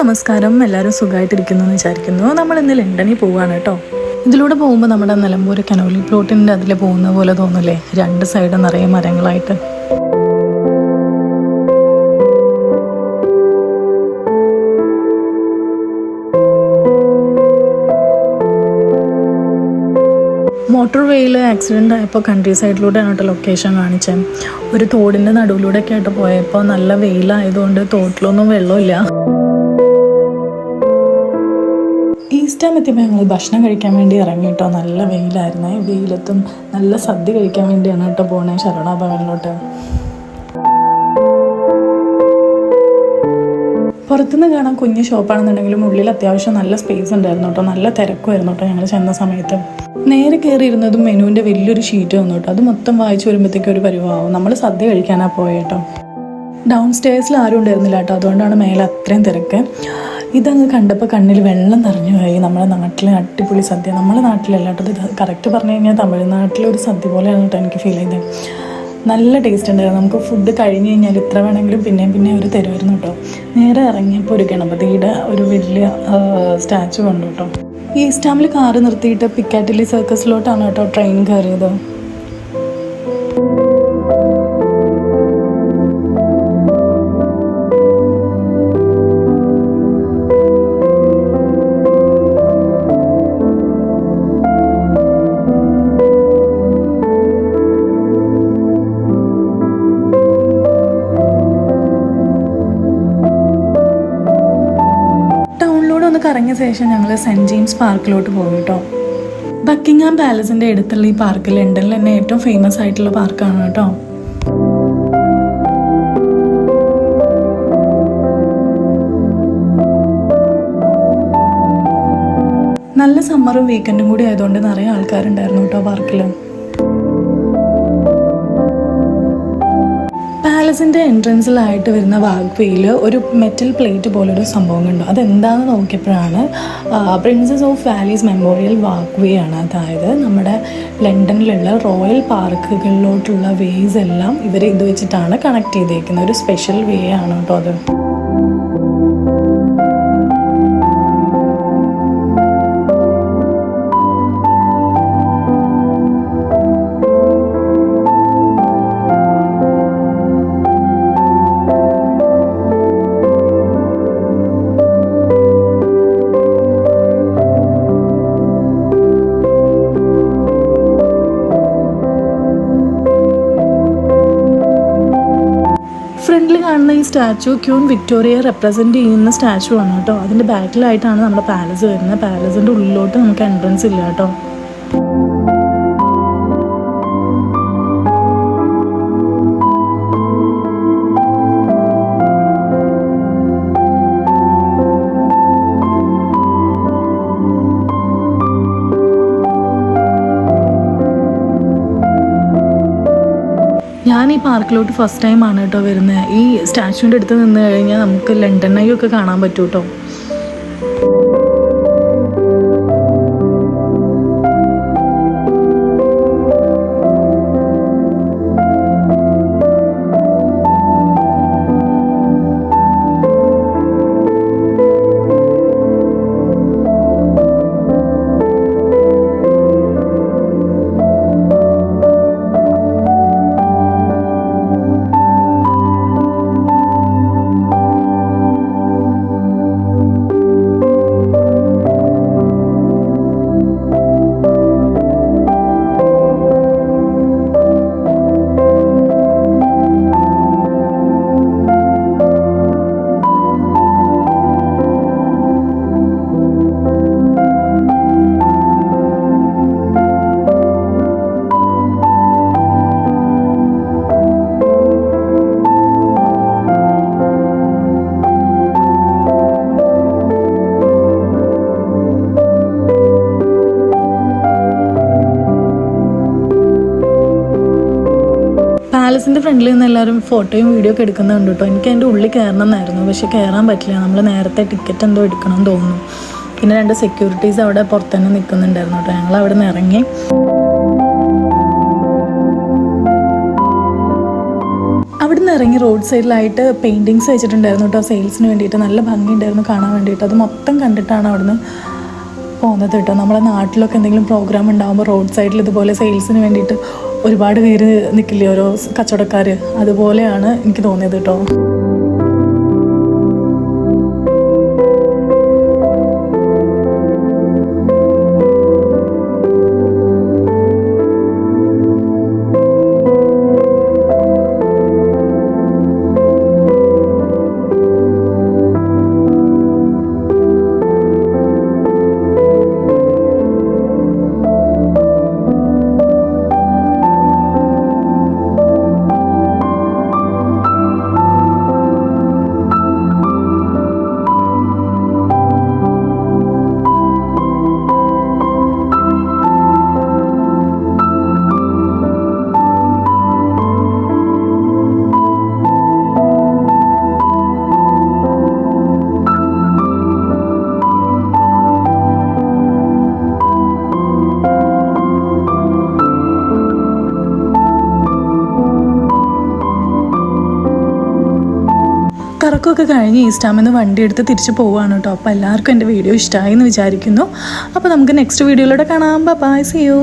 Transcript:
നമസ്കാരം, എല്ലാവരും സുഖമായിട്ടിരിക്കുന്നു എന്ന് വിചാരിക്കുന്നു. നമ്മൾ ഇന്ന് ലണ്ടനിൽ പോവുകയാണ് കേട്ടോ. ഇതിലൂടെ പോകുമ്പോൾ നമ്മുടെ നിലമ്പൂർ കനോലി പ്ലോട്ടിൻ്റെ അതിൽ പോകുന്ന പോലെ തോന്നില്ലേ, രണ്ട് സൈഡ് നിറയെ മരങ്ങളായിട്ട്. മോട്ടോർ വേയിൽ ആക്സിഡൻ്റ് ആയപ്പോൾ കൺട്രി സൈഡിലൂടെയാണ് കേട്ടോ ലൊക്കേഷൻ കാണിച്ചത്. ഒരു തോടിൻ്റെ നടുവിലൂടെയൊക്കെ ആയിട്ട് പോയപ്പോൾ നല്ല വെയിലായതുകൊണ്ട് തോട്ടിലൊന്നും വെള്ളമില്ല. ഈസ്റ്റ് ടൈം എത്തിയപ്പോൾ ഞങ്ങൾ ഭക്ഷണം കഴിക്കാൻ വേണ്ടി ഇറങ്ങി കേട്ടോ. നല്ല വെയിലായിരുന്നേ. വെയിലത്തും നല്ല സദ്യ കഴിക്കാൻ വേണ്ടിയാണ് കേട്ടോ പോണേ ശരവണ ഭവനിലോട്ട്. പുറത്തുനിന്ന് കാണാൻ കുഞ്ഞ് ഷോപ്പാണെന്നുണ്ടെങ്കിലും ഉള്ളിൽ അത്യാവശ്യം നല്ല സ്പേസ് ഉണ്ടായിരുന്നു കേട്ടോ. നല്ല തിരക്കുമായിരുന്നു കേട്ടോ ഞങ്ങൾ ചെന്ന സമയത്ത്. നേരെ കയറിയിരുന്നതും മെനുവിൻ്റെ വലിയൊരു ഷീറ്റ് വന്നു കേട്ടോ. അത് മൊത്തം വായിച്ചു വരുമ്പോഴത്തേക്കും ഒരു പരിവാവും. നമ്മൾ സദ്യ കഴിക്കാനാണ് പോയേട്ടോ. ഡൗൺ സ്റ്റേഴ്സിൽ ആരും ഉണ്ടായിരുന്നില്ല കേട്ടോ, അതുകൊണ്ടാണ് മേലെ അത്രയും തിരക്ക്. ഇതങ്ങ് കണ്ടപ്പോൾ കണ്ണിൽ വെള്ളം നിറഞ്ഞു പോയി. നമ്മുടെ നാട്ടിലെ അടിപൊളി സദ്യ, നമ്മുടെ നാട്ടിലല്ല കേട്ടോ, ഇത് കറക്റ്റ് പറഞ്ഞു കഴിഞ്ഞാൽ തമിഴ്നാട്ടിലെ ഒരു സദ്യ പോലെയാണ് കേട്ടോ എനിക്ക് ഫീൽ ചെയ്തത്. നല്ല ടേസ്റ്റ് ഉണ്ടായിരുന്നു. നമുക്ക് ഫുഡ് കഴിഞ്ഞ് കഴിഞ്ഞാൽ ഇത്ര വേണമെങ്കിലും പിന്നെയും അവർ തരുമായിരുന്നു കേട്ടോ. നേരെ ഇറങ്ങിയപ്പോൾ ഒരു ഗണപതിയുടെ ഒരു വലിയ സ്റ്റാച്ചു കണ്ടു കേട്ടോ. ഈസ്റ്റ് ടൈമിൽ കാറ് നിർത്തിയിട്ട് പിക്കാറ്റിലി സർക്കസിലോട്ടാണ് കേട്ടോ ട്രെയിൻ കയറിയത്. കറങ്ങിയ ശേഷം ഞങ്ങൾ സെൻറ്റ് ജെയിംസ് പാർക്കിലോട്ട് പോകും കേട്ടോ. ബക്കിംഗ്ഹാം പാലസിൻ്റെ അടുത്തുള്ള ഈ പാർക്ക് ലണ്ടനിൽ തന്നെ ഏറ്റവും ഫേമസ് ആയിട്ടുള്ള പാർക്കാണ് കേട്ടോ. നല്ല സമ്മറും വീക്കെൻഡും കൂടി ആയതുകൊണ്ട് നിറയെ ആൾക്കാരുണ്ടായിരുന്നു കേട്ടോ പാർക്കിൽ. പാലസിൻ്റെ എൻട്രൻസിലായിട്ട് വരുന്ന വാക്വേയിൽ ഒരു മെറ്റൽ പ്ലേറ്റ് പോലൊരു സംഭവം കണ്ടു. അതെന്താണെന്ന് നോക്കിയപ്പോഴാണ് princess of valleys memorial walkway ആണ്. അതായത് നമ്മുടെ ലണ്ടനിലുള്ള റോയൽ പാർക്കുകളിലോട്ടുള്ള വേസ് എല്ലാം ഇവർ ഇത് വെച്ചിട്ടാണ് കണക്ട് ചെയ്തേക്കുന്നത്. ഒരു സ്പെഷ്യൽ വേ ആണ് കേട്ടോ അത്. ഫ്രണ്ടിൽ കാണുന്ന ഈ സ്റ്റാച്ചു ക്യൂൻ വിക്ടോറിയയെ റെപ്രസെൻറ്റ് ചെയ്യുന്ന സ്റ്റാച്ചു ആണ് കേട്ടോ. അതിൻ്റെ ബാക്കിലായിട്ടാണ് നമ്മുടെ പാലസ് വരുന്നത്. പാലസിൻ്റെ ഉള്ളിലോട്ട് നമുക്ക് എൻട്രൻസ് ഇല്ല കേട്ടോ. ഞാൻ ഈ പാർക്കിലോട്ട് ഫസ്റ്റ് ടൈം ആണ് കേട്ടോ വരുന്നത്. ഈ സ്റ്റാച്യൂൻ്റെ അടുത്ത് നിന്ന് കഴിഞ്ഞാൽ നമുക്ക് ലണ്ടൻ ഐ ഒക്കെ കാണാൻ പറ്റും കേട്ടോ. പാലസിൻ്റെ ഫ്രണ്ടിൽ നിന്ന് എല്ലാവരും ഫോട്ടോയും വീഡിയോ ഒക്കെ എടുക്കുന്നുണ്ട് കേട്ടോ. എനിക്ക് അതിൻ്റെ ഉള്ളിൽ കയറണം എന്നായിരുന്നു, പക്ഷെ കയറാൻ പറ്റില്ല. നമ്മൾ നേരത്തെ ടിക്കറ്റ് എന്തോ എടുക്കണം തോന്നുന്നു. പിന്നെ 2 സെക്യൂരിറ്റീസ് അവിടെ പുറത്ത് തന്നെ നിൽക്കുന്നുണ്ടായിരുന്നു കേട്ടോ. ഞങ്ങൾ അവിടെ നിന്ന് ഇറങ്ങി. നിന്ന് ഇറങ്ങി റോഡ് സൈഡിലായിട്ട് പെയിൻറ്റിങ്സ് വെച്ചിട്ടുണ്ടായിരുന്നു കേട്ടോ സെയിൽസിന് വേണ്ടിയിട്ട്. നല്ല ഭംഗിയുണ്ടായിരുന്നു കാണാൻ വേണ്ടിയിട്ട്. അത് മൊത്തം കണ്ടിട്ടാണ് അവിടുന്ന് പോകുന്നത് കേട്ടോ. നമ്മളെ നാട്ടിലൊക്കെ എന്തെങ്കിലും പ്രോഗ്രാം ഉണ്ടാകുമ്പോൾ റോഡ് സൈഡിൽ ഇതുപോലെ സെയിൽസിന് വേണ്ടിയിട്ട് ഒരുപാട് പേര് നിൽക്കില്ലേ ഓരോ കച്ചവടക്കാർ, അതുപോലെയാണ് എനിക്ക് തോന്നിയത് കേട്ടോ. കറക്കമൊക്കെ കഴിഞ്ഞ് ഈസ്റ്റാമെന്ന് വണ്ടി എടുത്ത് തിരിച്ച് പോവുകയാണ് കേട്ടോ. അപ്പോൾ എല്ലാവർക്കും എൻ്റെ വീഡിയോ ഇഷ്ടമായി എന്ന് വിചാരിക്കുന്നു. അപ്പോൾ നമുക്ക് നെക്സ്റ്റ് വീഡിയോയിലൂടെ കാണാം. Bye, see U.